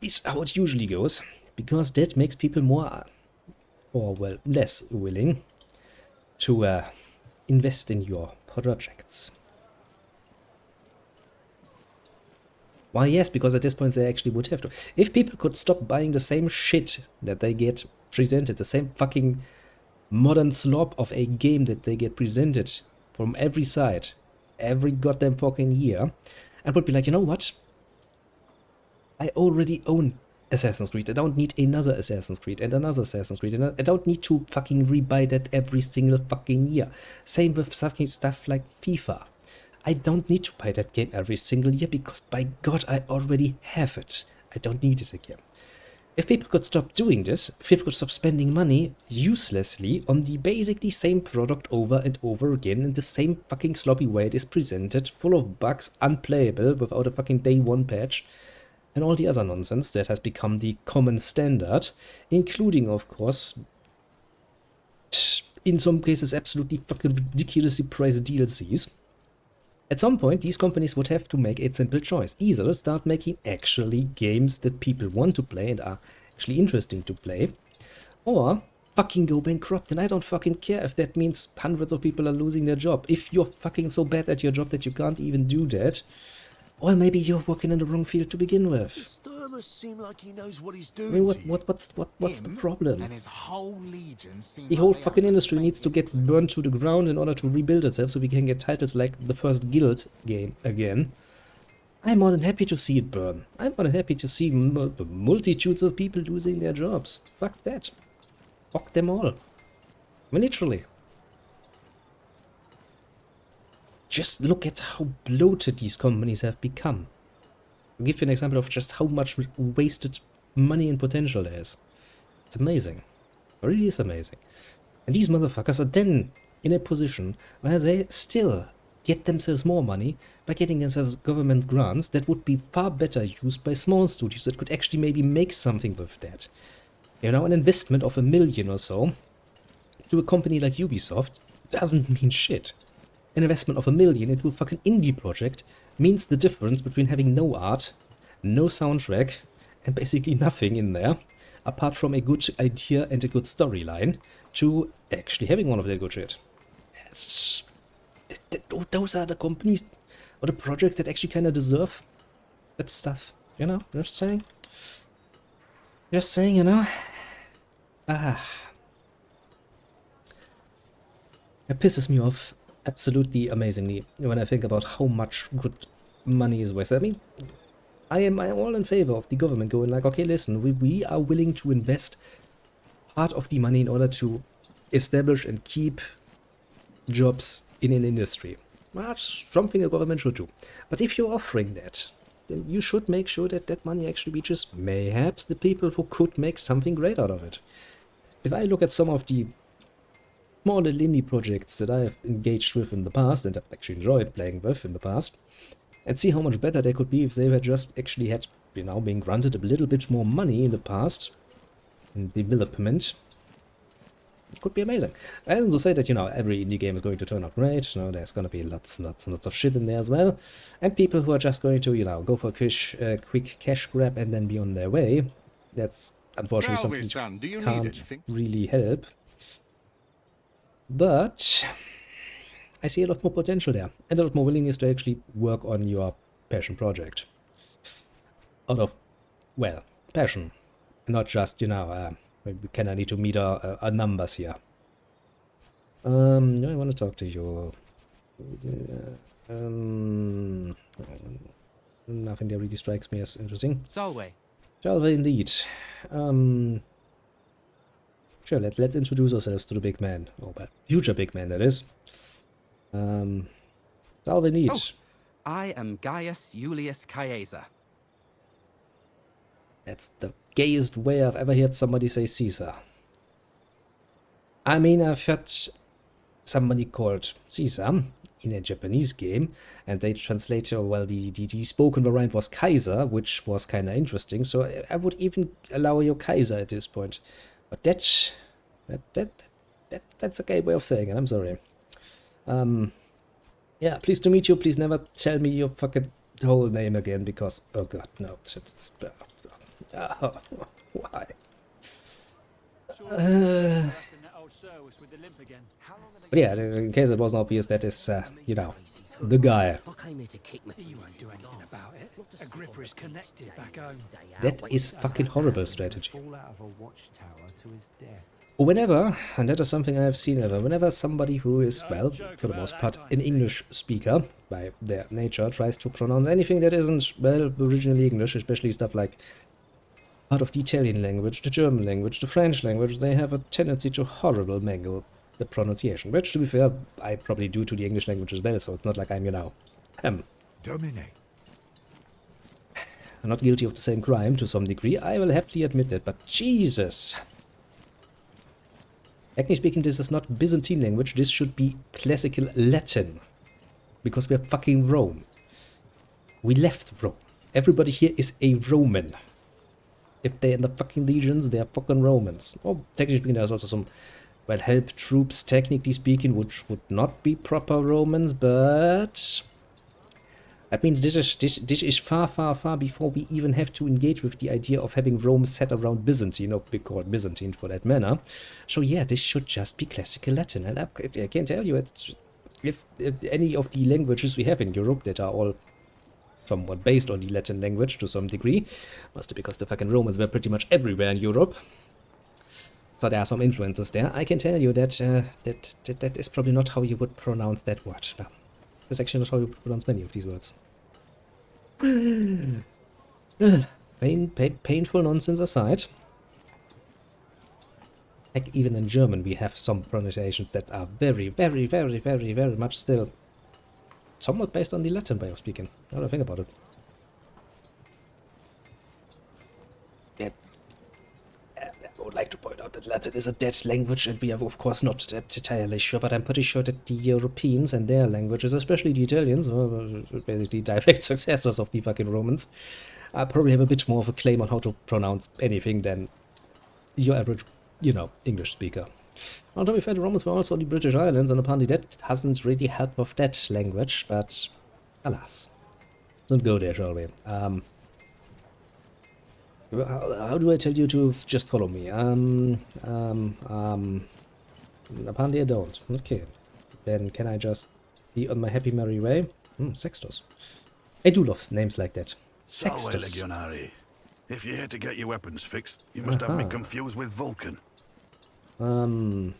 is how it usually goes, because that makes people more, or well, less willing to invest in your projects. Why, yes, because at this point they actually would have to. If people could stop buying the same shit that they get presented, the same fucking modern slop of a game that they get presented from every side, every goddamn fucking year, and would be like, you know what? I already own Assassin's Creed. I don't need another Assassin's Creed and another Assassin's Creed. And I don't need to fucking rebuy that every single fucking year. Same with fucking stuff like FIFA. I don't need to buy that game every single year because by God, I already have it. I don't need it again. If people could stop doing this, if people could stop spending money uselessly on the basically same product over and over again in the same fucking sloppy way it is presented, full of bugs, unplayable without a fucking day one patch, and all the other nonsense that has become the common standard, including, of course, in some cases, absolutely fucking ridiculously priced DLCs. At some point, these companies would have to make a simple choice. Either start making actually games that people want to play and are actually interesting to play, or fucking go bankrupt. And I don't fucking care if that means hundreds of people are losing their job. If you're fucking so bad at your job that you can't even do that, or maybe you're working in the wrong field to begin with. Sturmus seem like he knows what he's I doing. mean, what's the Him problem? And his whole legion seem The like whole they fucking are industry needs to get basically- burned to the ground in order to rebuild itself so we can get titles like the first Guild game again. I'm more than happy to see it burn. I'm more than happy to see multitudes of people losing their jobs. Fuck that. Fuck them all. I mean, literally. Just look at how bloated these companies have become. I'll give you an example of just how much wasted money and potential there is. It's amazing. It really is amazing. And these motherfuckers are then in a position where they still get themselves more money by getting themselves government grants that would be far better used by small studios that could actually maybe make something with that. You know, an investment of $1 million or so to a company like Ubisoft doesn't mean shit. An investment of $1 million into a fucking indie project means the difference between having no art, no soundtrack, and basically nothing in there, apart from a good idea and a good storyline, to actually having one of that good shit. Those are the companies or the projects that actually kind of deserve that stuff. You know, just saying. Just saying, you know. It pisses me off absolutely amazingly when I think about how much good money is wasted. I mean, I am all in favor of the government going like, okay, listen, we are willing to invest part of the money in order to establish and keep jobs in an industry. That's something the government should do. But if you're offering that, then you should make sure that that money actually reaches mayhaps the people who could make something great out of it. If I look at some of the small little indie projects that I've engaged with in the past and I've actually enjoyed playing with in the past, and see how much better they could be if they were just actually had, you know, been granted a little bit more money in the past in development, it could be amazing. I also say that, you know, every indie game is going to turn out great. You know, there's going to be lots and lots of shit in there as well. And people who are just going to, you know, go for a quick cash grab and then be on their way. That's unfortunately Tell me, something son, do you you need can't anything? really help. But I see a lot more potential there. And a lot more willingness to actually work on your passion project. Out of, well, passion. Not just, you know, we kind of need to meet our numbers here. I want to talk to you. Nothing there really strikes me as interesting. Solway. Solway indeed. Sure, let's introduce ourselves to the big man. Oh, well, future big man, that is. Solway indeed. Oh, I am Gaius Julius Caesar. That's the gayest way I've ever heard somebody say Caesar. I mean, I've heard somebody called Caesar in a Japanese game, and they translate, well, the spoken variant was Kaiser, which was kind of interesting, so I would even allow you Kaiser at this point. But that's a gay way of saying it, I'm sorry. Yeah, pleased to meet you, please never tell me your fucking whole name again, because, oh god, no, Why? But yeah, in case it wasn't obvious, that is, you know, the guy. I came here to kick my You won't do anything about it. Agrippa is connected back home. That is fucking horrible strategy. Fall out of a watchtower to his death. Whenever, and that is something I have seen ever, whenever somebody who is, well, for the most part, an English speaker, by their nature, tries to pronounce anything that isn't, well, originally English, especially stuff like part of the Italian language, the German language, the French language, they have a tendency to horrible mangle the pronunciation, which, to be fair, I probably do to the English language as well, so it's not like I'm, you know, Domine. I'm not guilty of the same crime to some degree, I will happily admit that, but Jesus. Technically speaking, this is not Byzantine language, this should be classical Latin. Because we are fucking Rome. We left Rome. Everybody here is a Roman. If they're in the fucking legions, they're fucking Romans. Oh, technically speaking, there's also some, well, help troops, technically speaking, which would not be proper Romans, but that means this is far, far, far before we even have to engage with the idea of having Rome set around Byzantine, or be called Byzantine for that matter. So yeah, this should just be classical Latin. And I can tell you, if any of the languages we have in Europe that are all somewhat based on the Latin language to some degree, mostly because the fucking Romans were pretty much everywhere in Europe, so there are some influences there. I can tell you that that is probably not how you would pronounce that word. No, that's actually not how you pronounce many of these words. Painful nonsense aside, heck, even in German we have some pronunciations that are very, very, very, very, very much still somewhat based on the Latin way of speaking. Now that I think about it. Yeah. I would like to point out that Latin is a dead language, and we are of course not entirely sure, but I'm pretty sure that the Europeans and their languages, especially the Italians, basically direct successors of the fucking Romans, probably have a bit more of a claim on how to pronounce anything than your average, you know, English speaker. Now, to be fair, the Romans were also on the British Islands, and apparently that hasn't really helped with that language, but alas. Don't go there, shall we? How do I tell you to just follow me? Apparently I don't. Okay. Then can I just be on my happy merry way? Sextus. I do love names like that. Sextus. Legionary. If you're here to get your weapons fixed, you must have me confused with Vulcan. Where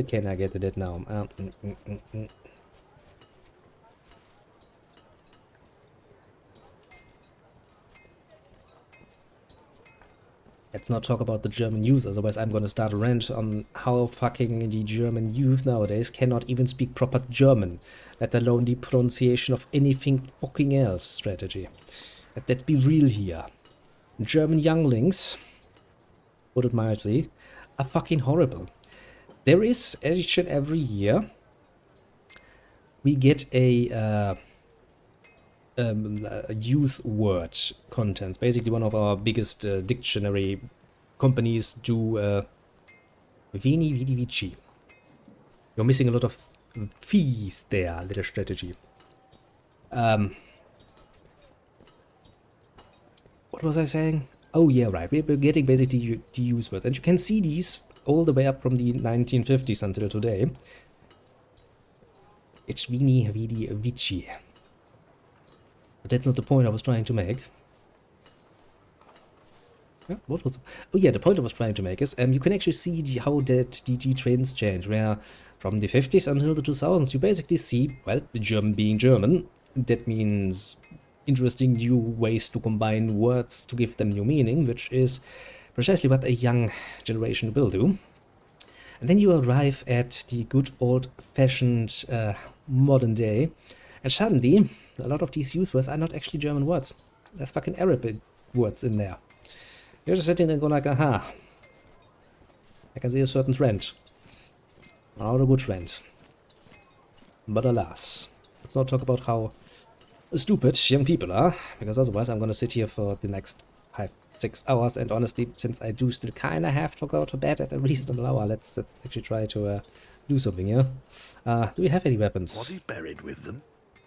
can I get it now? Let's not talk about the German youth, otherwise I'm gonna start a rant on how fucking the German youth nowadays cannot even speak proper German, let alone the pronunciation of anything fucking else strategy. Let's be real here. German younglings, put it mildly, are fucking horrible. There is, each and every year, we get a use word content. Basically, one of our biggest dictionary companies do Veni Vidi Vici. You're missing a lot of fees there, little strategy. What was I saying? Oh yeah, right. We're getting basically the use words, and you can see these all the way up from the 1950s until today. It's Veni Vidi Vici. But that's not the point I was trying to make. Yeah, what was the... Oh yeah, the point I was trying to make is you can actually see how that the trends change, where from the 50s until the 2000s you basically see, well, German being German, that means interesting new ways to combine words to give them new meaning, which is precisely what a young generation will do. And then you arrive at the good old-fashioned modern day, and suddenly a lot of these use words are not actually German words. There's fucking Arabic words in there. You're just sitting there going like, aha, I can see a certain trend. Not a good trend. But alas, let's not talk about how stupid young people are, because otherwise I'm gonna sit here for the next 5-6 hours, and honestly, since I do still kinda have to go to bed at a reasonable hour, let's actually try to do something here. Do we have any weapons? Was he buried with them?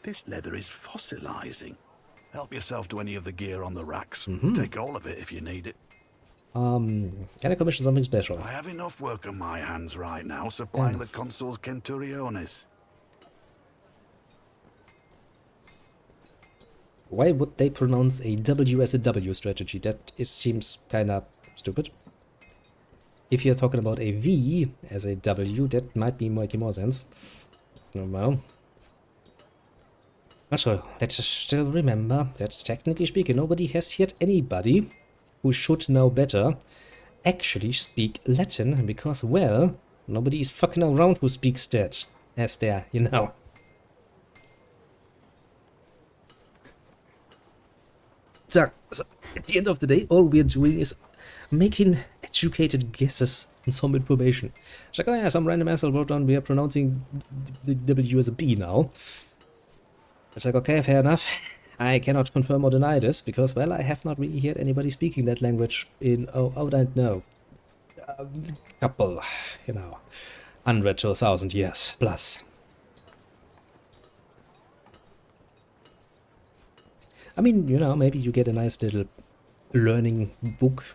This leather is fossilizing. Help yourself to any of the gear on the racks. Mm-hmm. Take all of it if you need it. Can I commission something special? I have enough work on my hands right now supplying the consul's Centuriones. Why would they pronounce a W as a W strategy? That seems kinda stupid. If you're talking about a V as a W, that might be making more sense. Oh, well. Also, let's still remember that technically speaking, nobody has yet anybody who should know better actually speak Latin, because, well, nobody is fucking around who speaks that, as there, you know. So, at the end of the day, all we're doing is making educated guesses on some information. It's like, oh yeah, some random asshole wrote down we are pronouncing the W as a B now. It's like, okay, fair enough. I cannot confirm or deny this, because, well, I have not really heard anybody speaking that language in, I don't know, a couple, you know, 100 to 1,000 years plus. I mean, you know, maybe you get a nice little learning book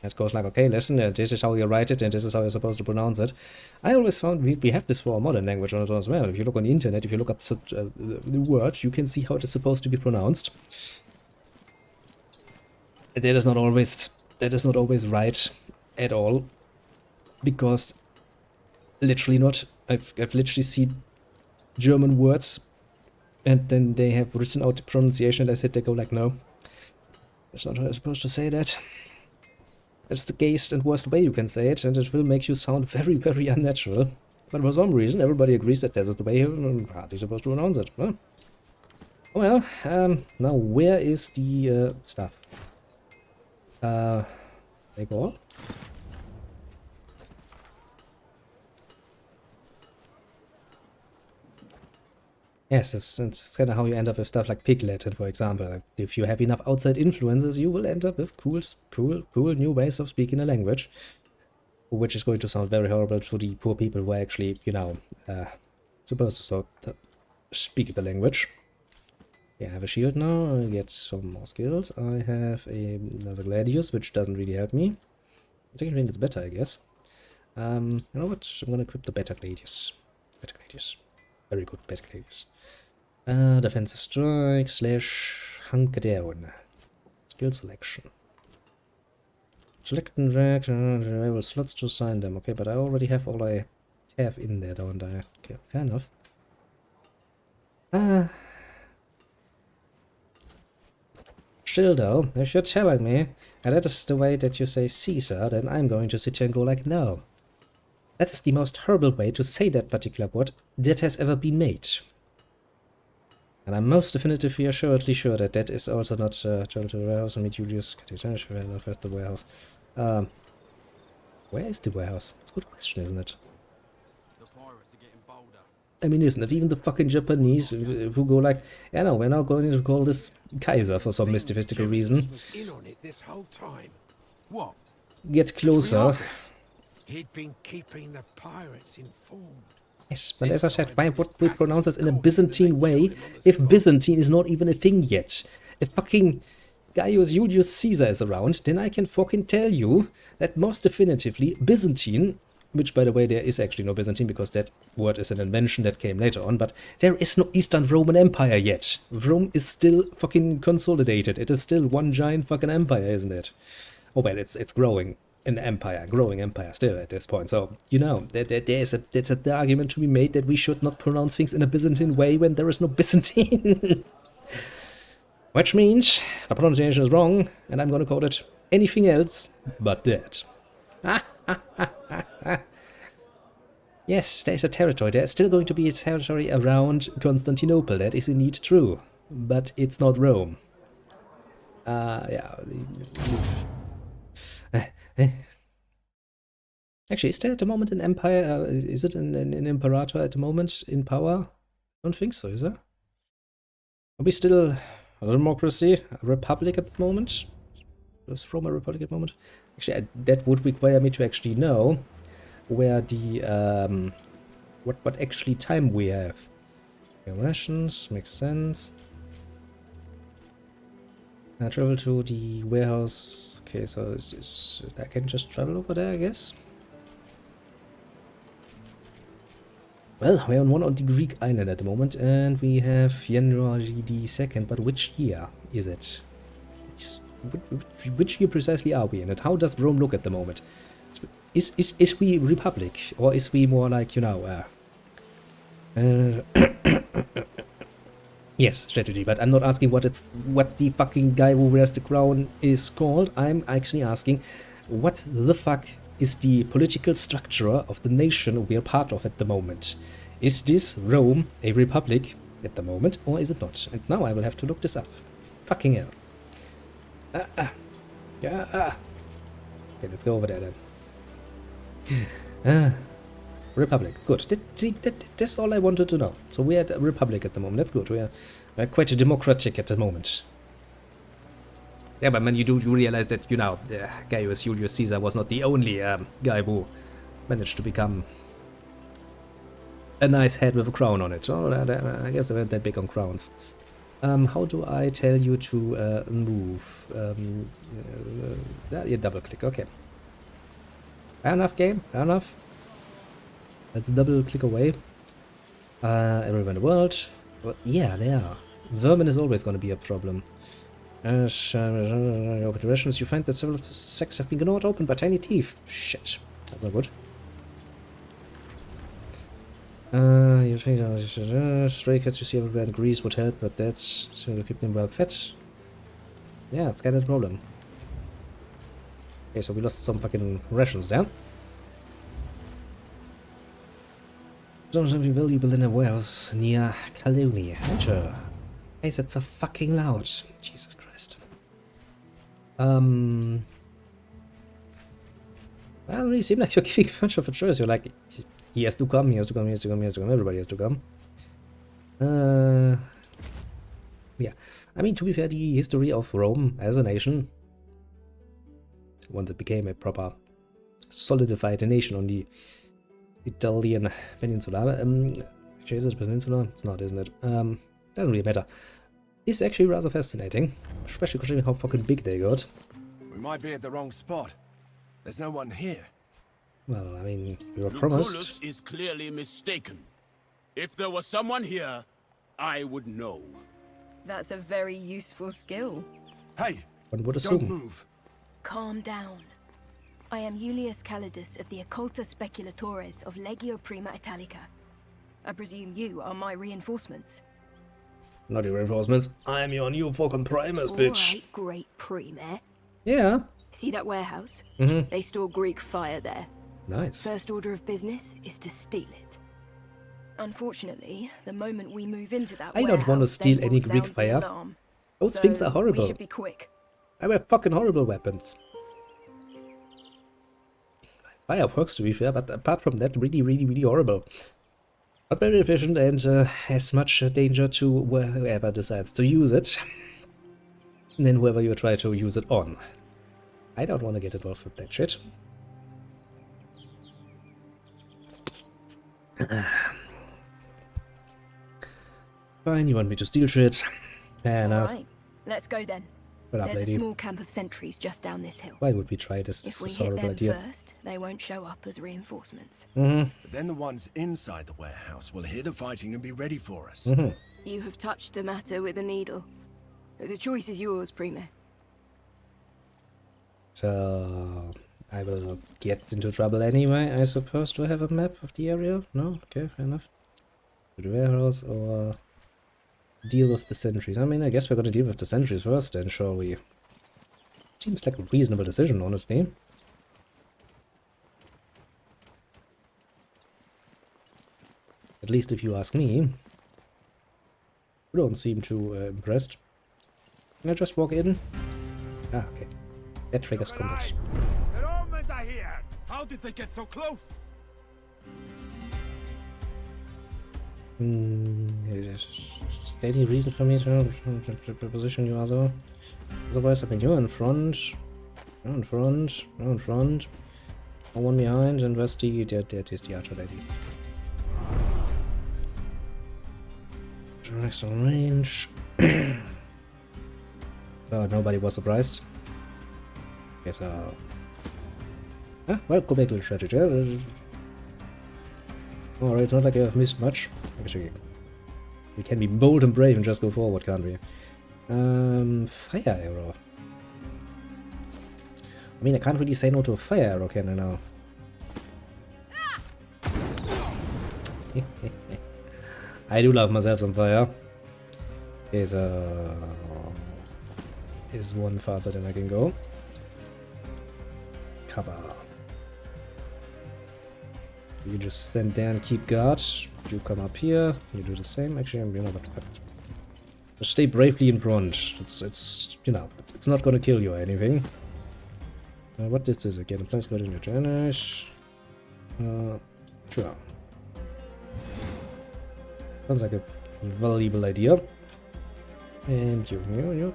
that goes like, okay, listen, this is how you write it and this is how you're supposed to pronounce it. I always found we have this for a modern language as well. If you look on the internet, if you look up such the word, you can see how it is supposed to be pronounced. That is not always right at all, because literally not. I've literally seen German words and then they have written out the pronunciation and I said they go like, no, that's not how I'm supposed to say that. That's the gayest and worst way you can say it, and it will make you sound very, very unnatural. But for some reason, everybody agrees that this is the way you're supposed to pronounce it. Huh? Well, now where is the stuff? Take all? Yes, it's kind of how you end up with stuff like Pig Latin, for example. If you have enough outside influences, you will end up with cool new ways of speaking a language, which is going to sound very horrible to the poor people who are actually, you know, supposed to speak the language. Yeah, I have a shield now. I get some more skills. I have another Gladius, which doesn't really help me. Second rank is better, I guess. You know what? I'm gonna equip the Better Gladius. Better Gladius. Very good, Better Gladius. Defensive strike / hunker down. Skill selection. Select and drag available slots to assign them. Okay, but I already have all I have in there, don't I? Okay, fair enough. Still though, if you're telling me that is the way that you say Caesar, then I'm going to sit here and go like, no. That is the most horrible way to say that particular word that has ever been made. And I'm most definitively assuredly sure that that is also not travel to the warehouse and meet Julius. First the warehouse. Where is the warehouse? It's a good question, isn't it? The pirates are getting bolder. I mean, isn't it? Even the fucking Japanese who go like, yeah, no, we're now going to call this Kaiser for some mystical reason. Was in on it this whole time. What? Get closer. He'd been keeping the pirates informed. Yes, but as I said, why would we pronounce this in a Byzantine way if Byzantine is not even a thing yet? If fucking Gaius Julius Caesar is around, then I can fucking tell you that most definitively Byzantine, which by the way there is actually no Byzantine because that word is an invention that came later on, but there is no Eastern Roman Empire yet. Rome is still fucking consolidated. It is still one giant fucking empire, isn't it? Oh well, it's growing. An empire, growing empire still at this point. So, you know, there's an argument to be made that we should not pronounce things in a Byzantine way when there is no Byzantine. Which means the pronunciation is wrong, and I'm gonna call it anything else but that. Yes, there's a territory. There's still going to be a territory around Constantinople. That is indeed true. But it's not Rome. Yeah. Actually, is there at the moment an empire? Is it an imperator at the moment in power? I don't think so, is there? Are we still a democracy, a republic at the moment? Is Rome a republic at the moment? Actually, that would require me to actually know where the what actually time we have. Okay, rations makes sense. Travel to the warehouse. Okay, so I can just travel over there, I guess. Well, we're on one of the Greek island at the moment, and we have January the 2nd, but which year is it? Which year precisely are we in it? How does Rome look at the moment? Is we Republic, or is we more like, you know, yes, strategy, but I'm not asking what the fucking guy who wears the crown is called. I'm actually asking what the fuck is the political structure of the nation we are part of at the moment. Is this Rome a republic at the moment, or is it not? And now I will have to look this up. Fucking hell. Yeah. Okay, let's go over there then. Republic. Good. That's all I wanted to know. So we're at a republic at the moment. That's good. We're quite democratic at the moment. Yeah, but man, you realize that, you know, Gaius Julius Caesar was not the only guy who managed to become a nice head with a crown on it. Oh, I guess they weren't that big on crowns. How do I tell you to move? Yeah, double click. Okay. Fair enough, game. Fair enough. Let's double click away. Everywhere in the world. Well, yeah, they are. Vermin is always going to be a problem. Open directions. You find that several of the sacks have been gnawed open by tiny teeth. Shit. That's not good. You think stray cats you see everywhere in Greece would help, but that's so to keep them well fed. Yeah, it's kind of a problem. Okay, so we lost some fucking rations there. Something valuable in a warehouse near Calonia. Enter. Hey, that's so fucking loud. Jesus Christ. Well, it really seems like you're giving much of a choice. You're like, he has to come, he has to come, he has to come, he has to come, everybody has to come. Yeah. I mean, to be fair, the history of Rome as a nation, once it became a proper solidified nation on the Italian peninsula, is it peninsula? It's not, isn't it? Doesn't really matter. It's actually rather fascinating, especially considering how fucking big they got. We might be at the wrong spot. There's no one here. Well, I mean, we were promised. Lucullus is clearly mistaken. If there was someone here, I would know. That's a very useful skill. Hey, One would don't assume. move. Calm down. I am Julius Calidus of the Occulta Speculatores of Legio Prima Italica. I presume you are my reinforcements. Not your reinforcements. I'm your new Falcon Primus, bitch. Alright, great Prime. Yeah. See that warehouse? Mm-hmm. They store Greek fire there. Nice. First order of business is to steal it. Unfortunately, the moment we move into that I don't want to warehouse, they steal will any Greek sound the fire. alarm. Those So, things are horrible. We should be quick. I have fucking horrible weapons. Fireworks, to be fair, but apart from that, really, really, really horrible. Not very efficient and has much danger to whoever decides to use it. And then whoever you try to use it on. I don't want to get involved with that shit. Fine, you want me to steal shit? Fair enough. Alright, let's go then. What up, There's lady? a small camp of sentries just down this hill. Why would we try this? If This we is a hit horrible them idea. first, they won't show up as reinforcements. Mm-hmm. But then the ones inside the warehouse will hear the fighting and be ready for us. Mm-hmm. You have touched the matter with a needle. The choice is yours, Prime. So I will get into trouble anyway, I suppose. Do I have a map of the area? No? Okay, fair enough. To the warehouse or deal with the sentries. I mean, I guess we're gonna deal with the sentries first then, shall we? Seems like a reasonable decision, honestly. At least if you ask me. You don't seem too impressed. Can I just walk in? Ah, okay. That triggers combat. The Romans are here! How did they get so close? Is there any reason for me to position you also? Otherwise, I mean, you're in front. You're in front. You're in front. One behind, and where's the... That is the archer lady. Excellent range. Nobody was surprised. Okay, so... well, go back to the strategy. Alright, it's not like I've missed much. Actually, we can be bold and brave and just go forward, can't we? Fire arrow. I mean, I can't really say no to a fire arrow, can I now? I do love myself some fire. Is one faster than I can go. Cover. You just stand there and keep guard. You come up here. You do the same. Actually, you know what? Just stay bravely in front. It's you know, it's not gonna kill you or anything. What is this again? Place good in your journeys. Sure. Sounds like a valuable idea. And you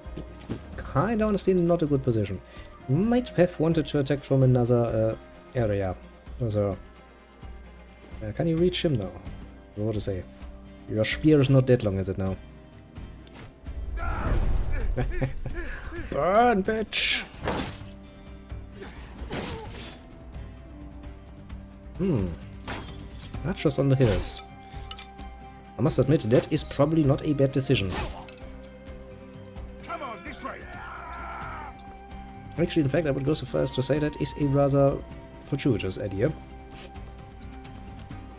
kind of honestly not a good position. You might have wanted to attack from another area. Also, can you reach him now? What to say? Your spear is not that long, is it now? Burn, bitch! Archers on the hills. I must admit, that is probably not a bad decision. Come on, this way. Actually, in fact, I would go so far as to say that is a rather fortuitous idea.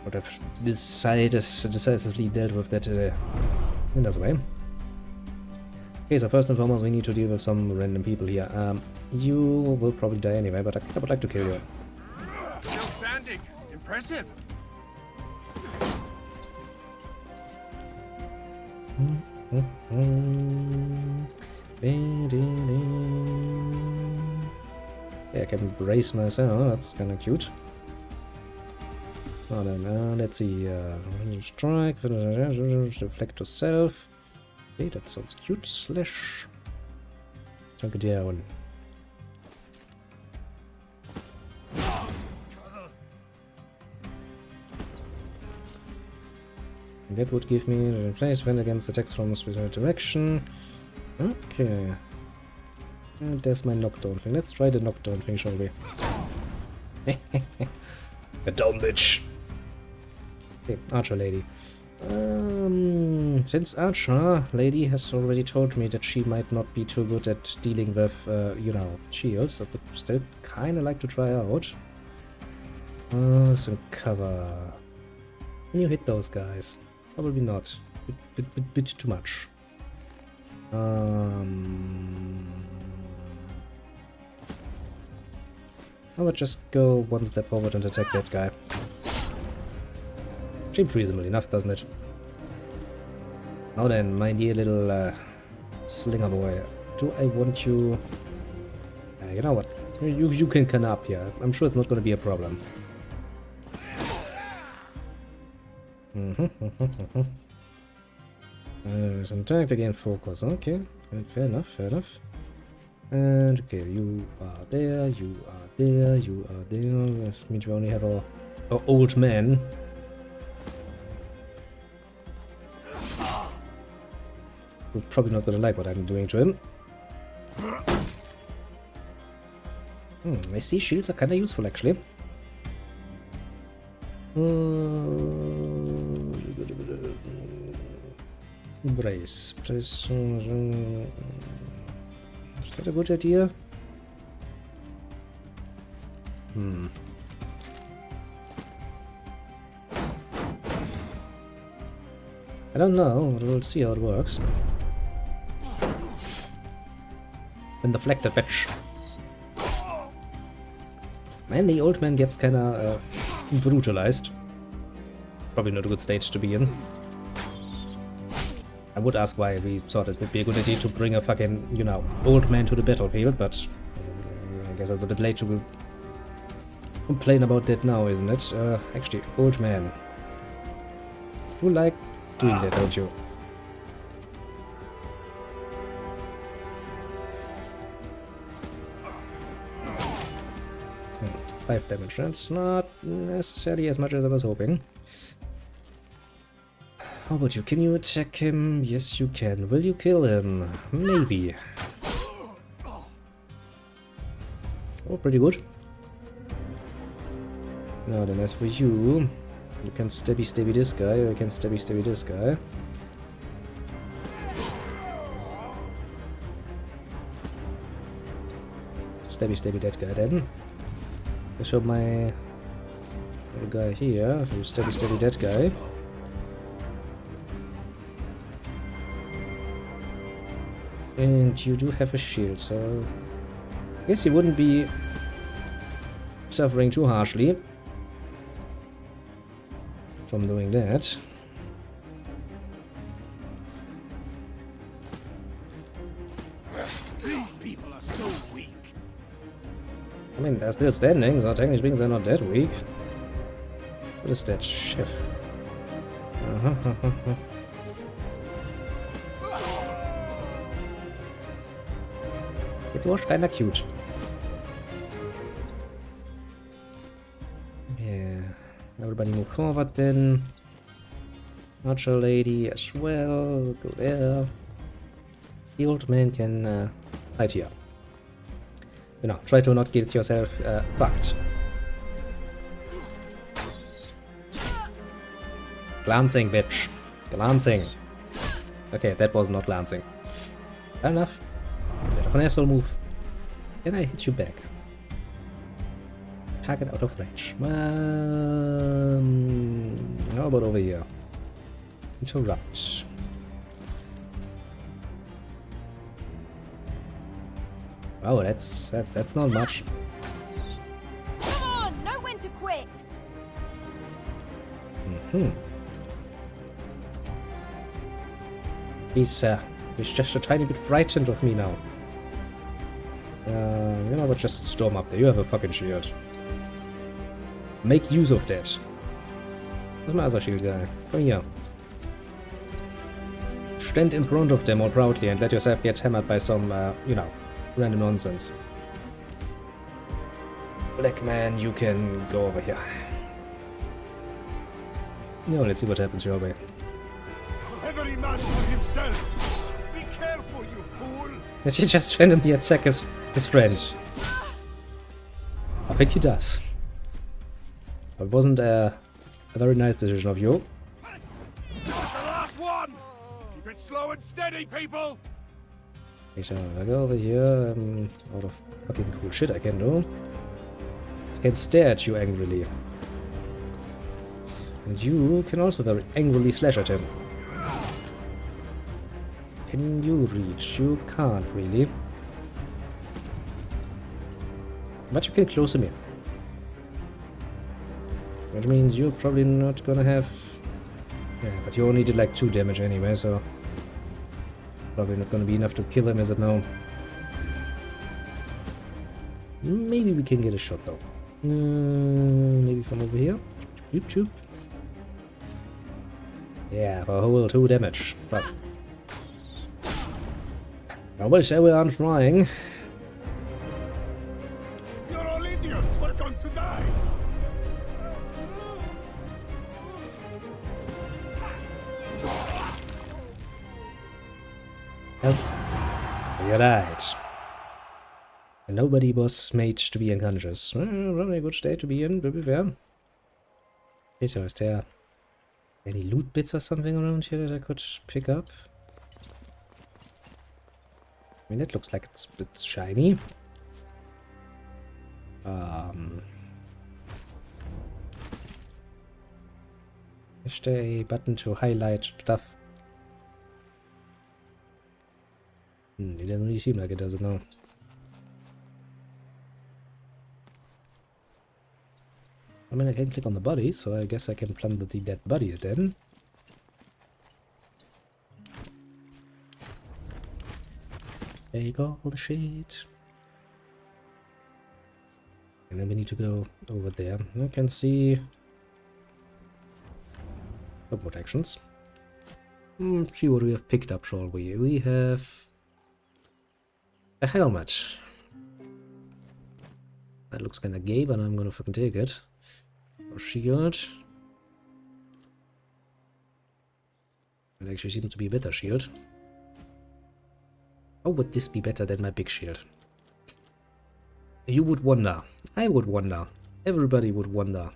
But I've decisively dealt with that in another way. Okay, so first and foremost, we need to deal with some random people here. You will probably die anyway, but I would like to kill you. Still standing. Impressive. Yeah, I can brace myself. That's kind of cute. Oh, then, let's see. Strike, reflect to self. Okay, that sounds cute. Slash. Danke down. That would give me the place when against attacks from a specific direction. Okay. And there's my knockdown thing. Let's try the knockdown thing, shall we? A dumb bitch. Okay, Archer Lady. Since Archer Lady has already told me that she might not be too good at dealing with, you know, shields, I would still kind of like to try out. Some cover. Can you hit those guys? Probably not. Bit too much. I would just go one step forward and attack that guy. Seems reasonable enough, doesn't it? Now then, my dear little slinger boy, do I want you... you know what? You can come up here. I'm sure it's not going to be a problem. Some attack again, focus. Okay, fair enough, fair enough. And okay, you are there, you are there, you are there. That means we only have our old man. Who's probably not gonna like what I'm doing to him. I see shields are kinda useful actually. Brace. Is that a good idea? I don't know, but we'll see how it works. When the deflected bitch. Man, the old man gets kinda brutalized. Probably not a good stage to be in. I would ask why we thought it would be a good idea to bring a fucking, you know, old man to the battlefield, but I guess it's a bit late to complain about that now, isn't it? Actually, old man. You like doing that, don't you? 5 damage, that's not necessarily as much as I was hoping. How about you? Can you attack him? Yes, you can. Will you kill him? Maybe. Oh, pretty good. Now then, as for you, you can stabby this guy, or you can stabby this guy. Stabby that guy then. Let's show my little guy here, who stabby that guy. And you do have a shield, so I guess you wouldn't be suffering too harshly from doing that. These people are so weak. I mean, they're still standing, so technically speaking, they're not that weak. What is that chef? It was kinda cute. Yeah. Everybody move forward then. Archer lady as well. Go there. The old man can hide here. You know, try to not get yourself fucked. Glancing, bitch. Glancing. Okay, that was not glancing. Fair enough. Bit of an asshole move. Can I hit you back? Target out of range. How about over here? Interrupt. Oh, that's not much. Come on, know when to quit. He's just a tiny bit frightened of me now. You know what? Just storm up there. You have a fucking shield. Make use of that. Where's my other shield guy? Come here. Stand in front of them all proudly and let yourself get hammered by some, you know, random nonsense. Black man, you can go over here. No, let's see what happens your way. Every man for himself. Be careful, you fool. Did he just randomly attack his friend? I think he does. It wasn't a very nice decision of you. That's the last one! Keep it slow and steady, people! Okay, so I go over here. Out of fucking cool shit I can do. I can stare at you angrily. And you can also very angrily slash at him. Can you reach? You can't really. But you can close him in. Which means you're probably not gonna have... Yeah, but you only did like 2 damage anyway, so... Probably not gonna be enough to kill him, is it now? Maybe we can get a shot though. Maybe from over here. Choop choop. Yeah, for a whole 2 damage, but... I will say we aren't trying. You're all idiots! We're going to die! Help. You're right. And nobody was made to be unconscious. Probably a good state to be in, to be fair. Okay, so is there any loot bits or something around here that I could pick up? I mean, it looks like it's shiny. Is there a button to highlight stuff? It doesn't really seem like it does it now. I mean, I can click on the bodies, so I guess I can plunder the dead bodies then. There you go, all the shit. And then we need to go over there. You can see... Oh, more actions. See what we have picked up, shall we? We have... a helmet. That looks kinda gay, but I'm gonna fucking take it. A shield. It actually seems to be a better shield. How would this be better than my big shield? You would wonder. I would wonder. Everybody would wonder.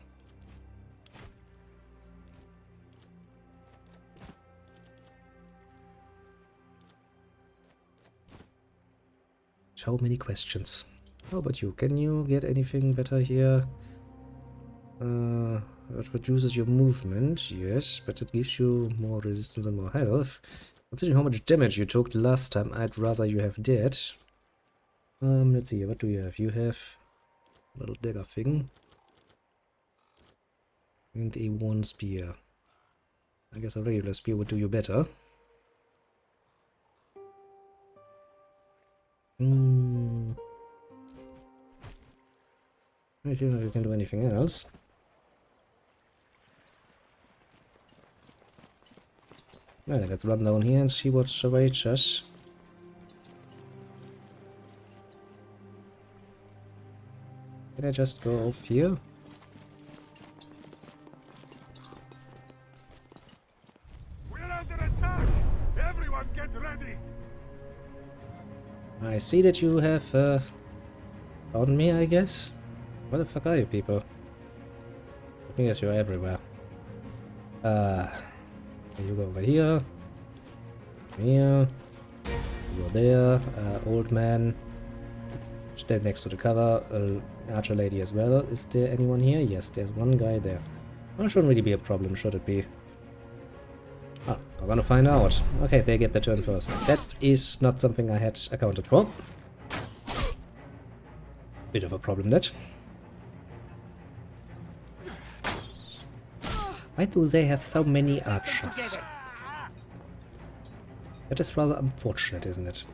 So many questions. How about you? Can you get anything better here? It reduces your movement, yes, but it gives you more resistance and more health. Considering how much damage you took the last time, I'd rather you have that. Let's see, what do you have? You have a little dagger thing. And a one spear. I guess a regular spear would do you better. I don't know if you can do anything else. Well, let's run down here and see what awaits us. Can I just go up here? We're under attack! Everyone get ready! I see that you have found me, I guess. Where the fuck are you people? I guess you're everywhere. You go over here. Here. You go there. Old man. Stand next to the cover. Archer lady as well. Is there anyone here? Yes, there's one guy there. Well, shouldn't really be a problem, should it be? Ah, I'm gonna find out. Okay, they get the turn first. That is not something I had accounted for. Bit of a problem, that. Why do they have so many archers? That is rather unfortunate, isn't it?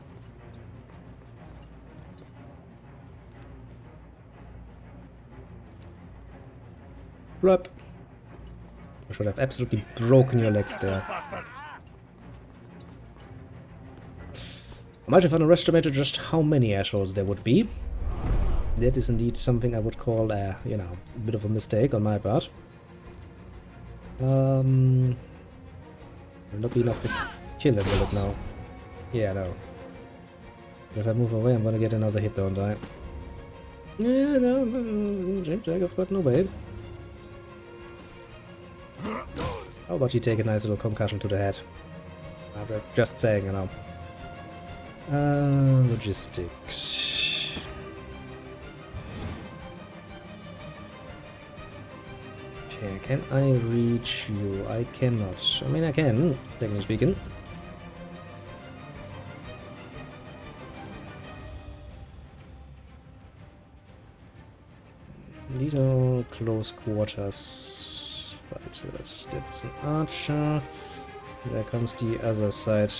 Blurp. I should have absolutely broken your legs there. I might have underestimated just how many assholes there would be. That is indeed something I would call, you know, a bit of a mistake on my part. Not enough to kill him, will it now? Yeah, no. If I move away, I'm gonna get another hit, don't I? Yeah, no, James, I've got no way. How about you take a nice little concussion to the head? Just saying, you know. Logistics. Okay, can I reach you? I cannot. I mean, I can, technically speaking. These are close quarters. Fighters. That's an archer. There comes the other side.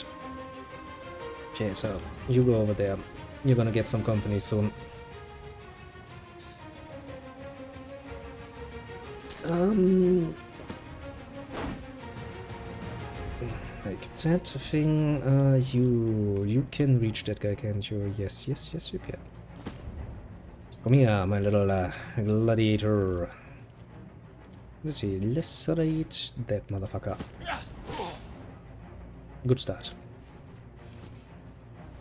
Okay, so you go over there. You're gonna get some company soon. Like that thing. You can reach that guy, can't you? Yes, yes, yes, you can. Come here, my little gladiator. Let's see, lacerate that motherfucker. Good start.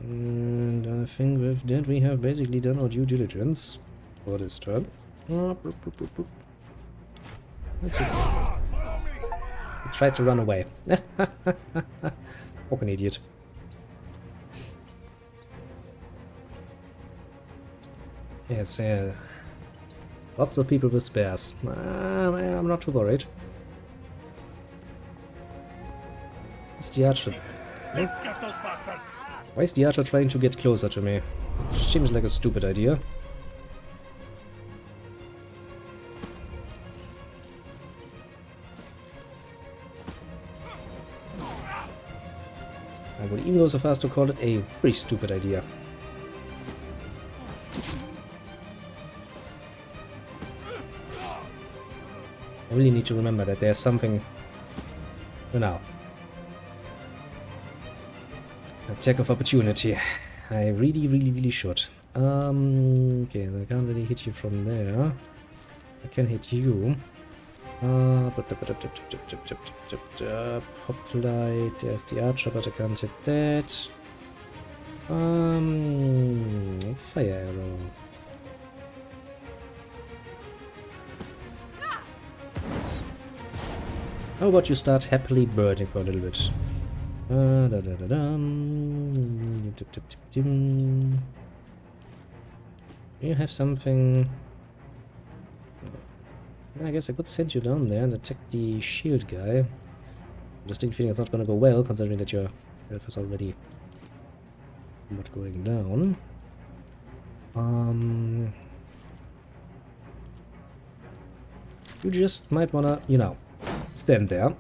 And I think with that we have basically done our due diligence for this turn. Let's see. He tried to run away. Fucking idiot. Yes, lots of people with spares. I'm not too worried. Where's the archer? Let's get those bastards! Why is the archer trying to get closer to me? Seems like a stupid idea. I would even go so far as to call it a pretty stupid idea. I really need to remember that there's something... Now. Attack of opportunity. I really should. Okay, I can't really hit you from there. I can hit you. Hoplite, there's the archer, but I can't hit that. Fire arrow. How about you start happily birding for a little bit? You have something... I guess I could send you down there and attack the shield guy. Distinct feeling it's not gonna go well, considering that your health is already not going down. You just might wanna, you know, stand there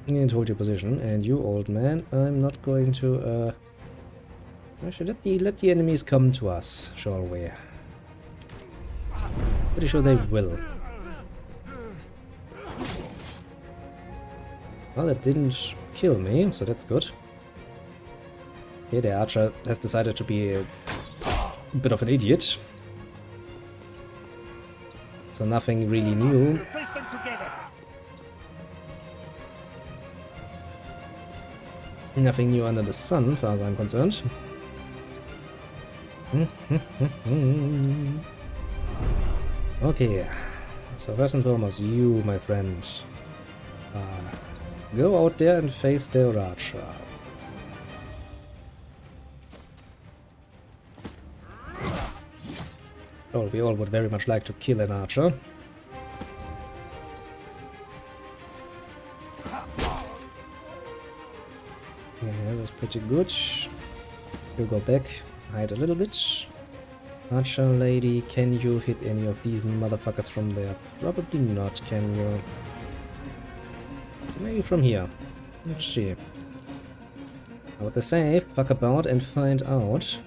and hold your position. And you, old man, I'm not going to, actually, let the enemies come to us, shall we? Pretty sure they will. Well, it didn't kill me, so that's good. Okay, the archer has decided to be a bit of an idiot. So nothing really new. Face them together. Nothing new under the sun, as far as I'm concerned. Okay, so first and foremost, you, my friend, go out there and face the archer. Oh, we all would very much like to kill an archer. Yeah, that was pretty good. You go back, hide a little bit. Archer lady, can you hit any of these motherfuckers from there? Probably not, can you? Maybe from here. Let's see. What they say, fuck about and find out.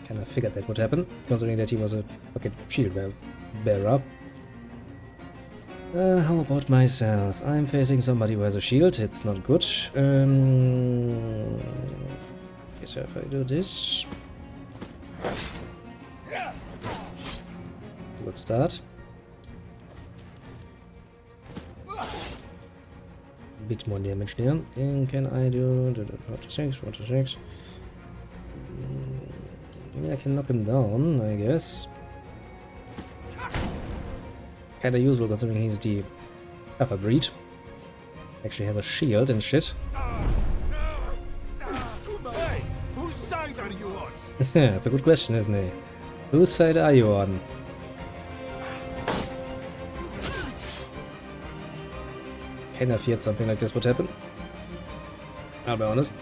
Kind of figured that would happen, considering that he was a fucking shield bearer. How about myself? I'm facing somebody who has a shield, it's not good. Okay, so if I do this... Good start. A bit more damage there. And can I do 46, 46? I can knock him down, I guess. Kinda useful considering he's the upper breed. Actually has a shield and shit. Hey, whose side are you on? Yeah, that's a good question, isn't it? Whose side are you on? Kinda feared something like this would happen. I'll be honest.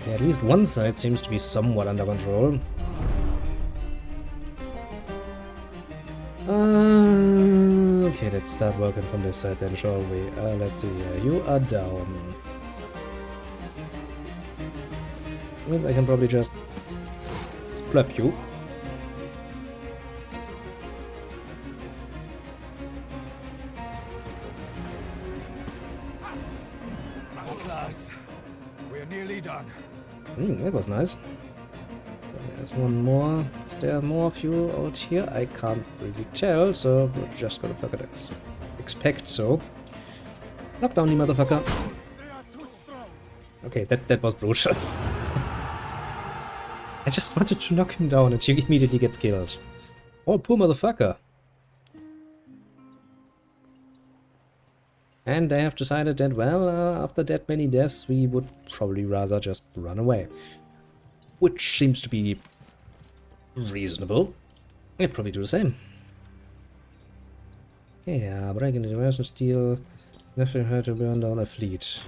Okay, at least one side seems to be somewhat under control. Okay, let's start working from this side then, shall we? Let's see here. You are down. Means I can probably just plop you. At last, we're nearly done. That was nice. There's one more. Is there more of you out here? I can't really tell, so we're just gonna fucking expect so. Knock down the motherfucker. Okay, that was brutal. I just wanted to knock him down and he immediately gets killed. Oh, poor motherfucker. And they have decided that, well, after that many deaths, we would probably rather just run away. Which seems to be reasonable. I'd probably do the same. Yeah, break into the Merchant Steel. Never had to burn down a fleet.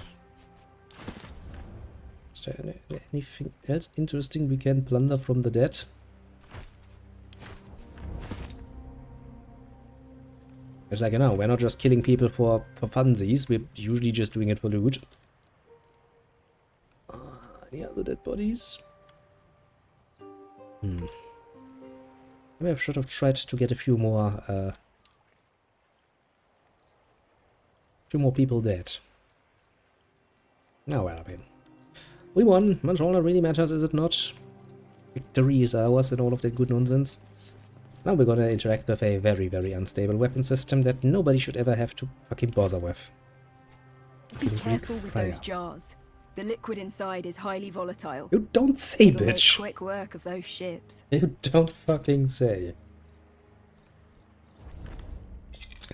Is there anything else interesting we can plunder from the dead? It's like, you know, we're not just killing people for funsies, we're usually just doing it for loot. Any other dead bodies? Maybe I should have tried to get a few more people dead. Oh well, I mean, we won. Much all that really matters, is it not? Victory is ours and all of that good nonsense. Now we're gonna interact with a very, very unstable weapon system that nobody should ever have to fucking bother with. Be Greek careful with fire. those jars. The liquid inside is highly volatile. You don't say, It'll make bitch. quick work of those ships. You don't fucking say.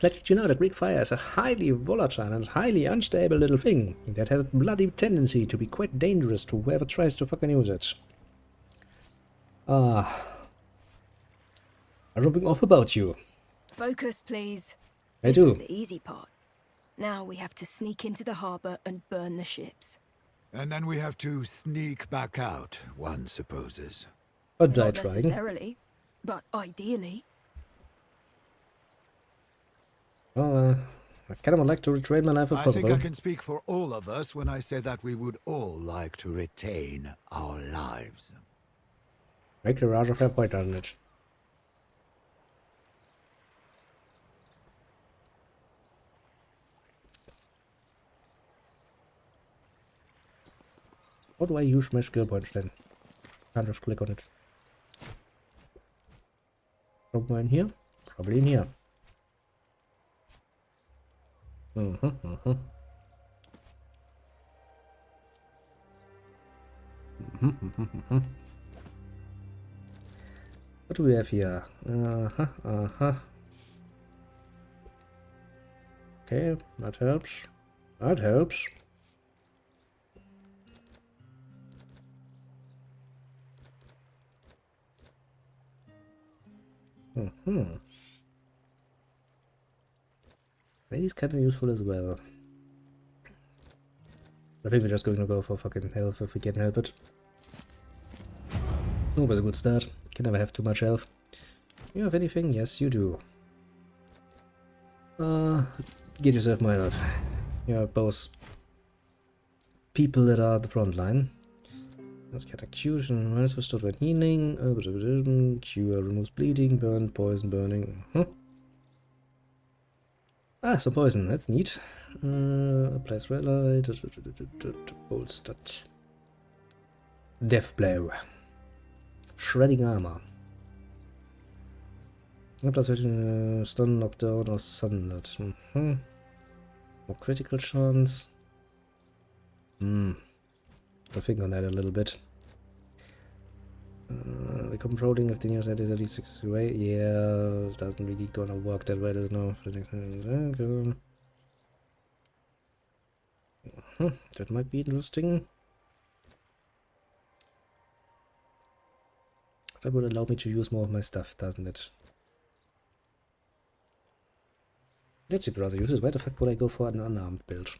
Like, you know, the Greek fire is a highly volatile and highly unstable little thing that has a bloody tendency to be quite dangerous to whoever tries to fucking use it. I'm rubbing off about you. Focus, please. I This do. was the easy part. Now we have to sneak into the harbor and burn the ships. And then we have to sneak back out, one supposes. Or die Not trying. necessarily, but ideally. Well, I kind of would like to retrain my life if I possible. think I can speak for all of us when I say that we would all like to retain our lives. Make the Raja fair point, doesn't it? How do I use my skill points then? Can't just click on it. Somewhere in here? Probably in here. What do we have here? Okay, that helps. That helps. Maybe it's kind of useful as well. I think we're just going to go for fucking health if we can help it. Always a good start. Can never have too much health. You have anything? Yes, you do. Get yourself more health. You are both people that are at the front line. Let's get execution. Minus restored when healing. Cure removes bleeding. Burn, poison, burning. Ah, some poison. That's neat. Applies red light. Bolstered. Death blow. Shredding armor. Plus stun, knockdown, or sunlight. More critical chance. I think on that a little bit. The controlling of the near side is at least 6 away. Yeah, it doesn't really gonna work that way. There's no. That might be interesting. That would allow me to use more of my stuff, doesn't it? Let's see, brother. Use it. Why the fuck would I go for an unarmed build?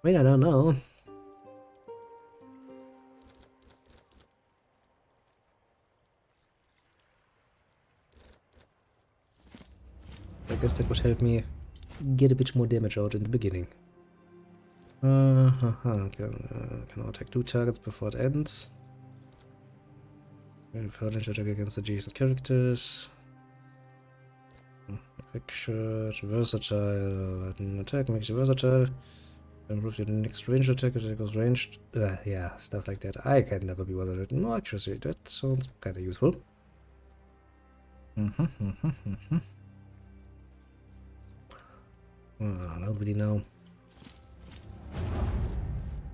Wait, I don't know. I guess that would help me get a bit more damage out in the beginning. Can attack 2 targets before it ends. Furniture attack against adjacent characters. Picture, versatile. An attack makes you versatile. Improve your next ranged attack as it goes ranged. Yeah, stuff like that. I can never be versatile. No accuracy. That sounds kind of useful. I don't really know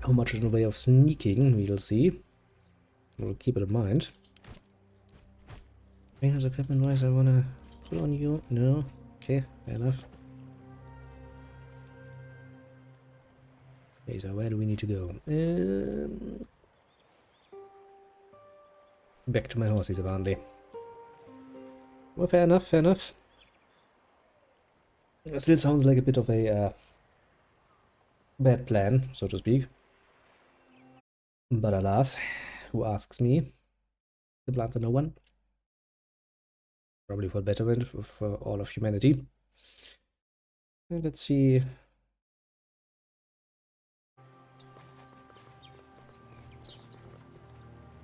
how much in the way of sneaking we'll see. We'll keep it in mind. As equipment wise, I wanna put on you. No. Okay, fair enough. Okay, so where do we need to go? Back to my horses, apparently. Well, fair enough, fair enough. It still sounds like a bit of a bad plan, so to speak. But alas, who asks me? The plans are no one. Probably for betterment for all of humanity. And let's see.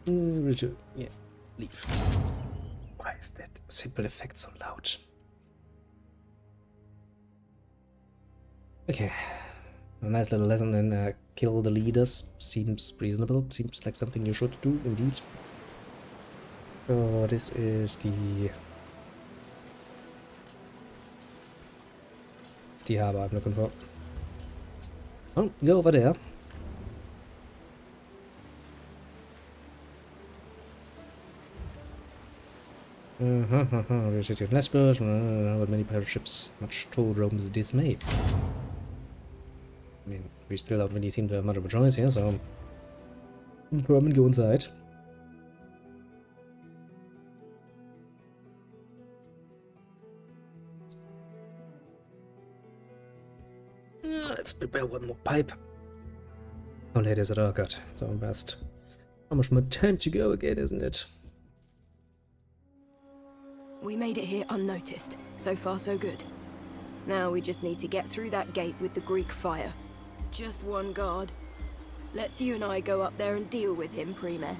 Richard, yeah, leave. Why is that simple effect so loud? Okay, a nice little lesson in kill the leaders seems reasonable. Seems like something you should do indeed. So this is the harbor I'm looking for. Oh, go over there. The city of Lesbos, with many pirate ships, much to Rome's dismay. I mean, we still don't really seem to have much of a choice here, so Perman, go inside. Let's prepare one more pipe. How late is it? Oh god, it's almost how much more time to go again, isn't it? We made it here unnoticed. So far, so good. Now we just need to get through that gate with the Greek fire. Just one guard. Let's you and I go up there and deal with him, Prime.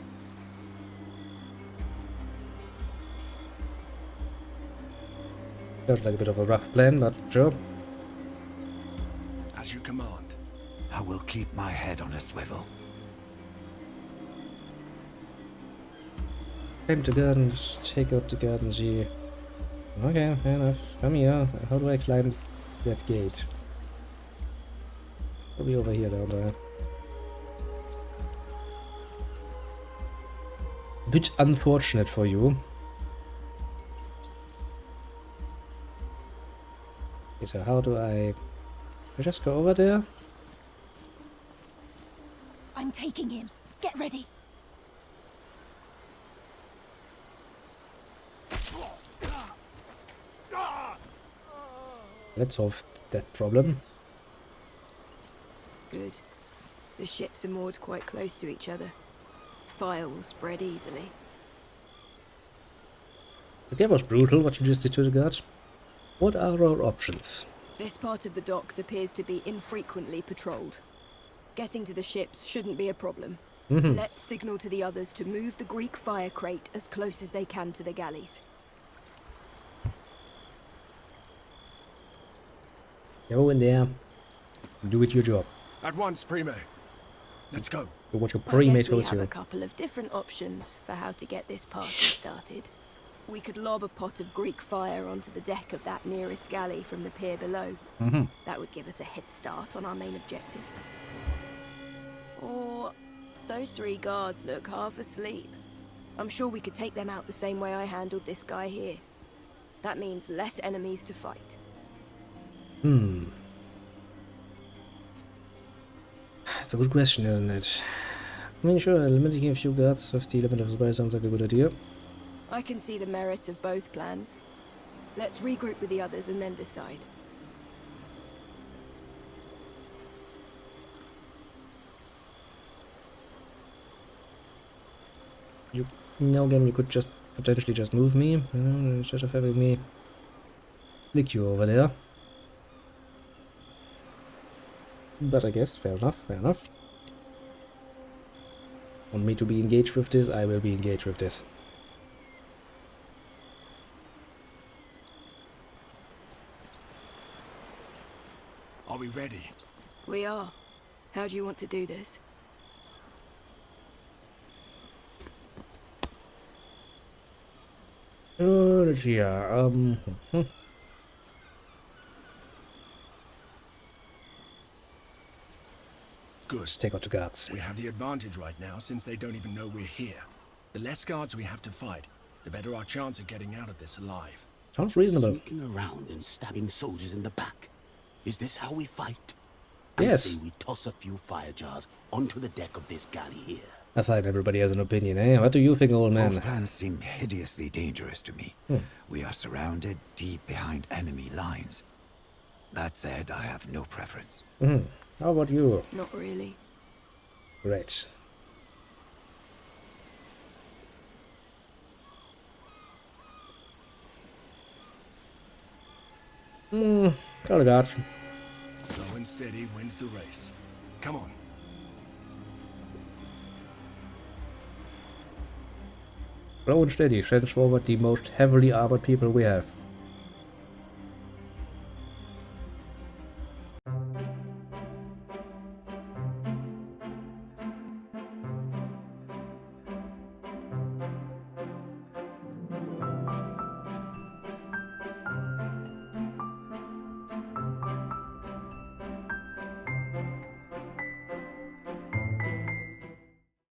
Sounds like a bit of a rough plan, but sure. As you command. I will keep my head on a swivel. Climb the gardens, take out the gardens here. Okay, fair enough. Come here. How do I climb that gate? Probably over here, down there. Bit unfortunate for you. Okay, so how do I just go over there? I'm taking him. Get ready. Let's solve that problem. Good. The ships are moored quite close to each other. Fire will spread easily. That was brutal, what you just did to the guard. What are our options? This part of the docks appears to be infrequently patrolled. Getting to the ships shouldn't be a problem. Let's signal to the others to move the Greek fire crate as close as they can to the galleys. Go in there. Do it your job. At once, Prime. Let's go. Do what your I premate guess we tells have a you. couple of different options for how to get this party started. We could lob a pot of Greek fire onto the deck of that nearest galley from the pier below. That would give us a head start on our main objective. Or those three guards look half asleep. I'm sure we could take them out the same way I handled this guy here. That means less enemies to fight. It's a good question, isn't it? I mean, sure, limiting a few guards of the element of surprise sounds like a good idea. I can see the merit of both plans. Let's regroup with the others and then decide. Again, you could just potentially just move me, instead of having me lick you over there. But I guess, fair enough, fair enough. Want me to be engaged with this? I will be engaged with this. Are we ready? We are. How do you want to do this? Yeah, Good. Let's take out the guards. We have the advantage right now since they don't even know we're here. The less guards we have to fight, the better our chance of getting out of this alive. Sounds reasonable. Sneaking around and stabbing soldiers in the back. Is this how we fight? Yes. I say we toss a few fire jars onto the deck of this galley here. I find everybody has an opinion, eh? What do you think, old man? Both plans seem hideously dangerous to me. We are surrounded deep behind enemy lines. That said, I have no preference. How about you? Not really. Great. Got a guard. Slow and steady wins the race. Come on. Slow and steady, sends forward the most heavily armored people we have.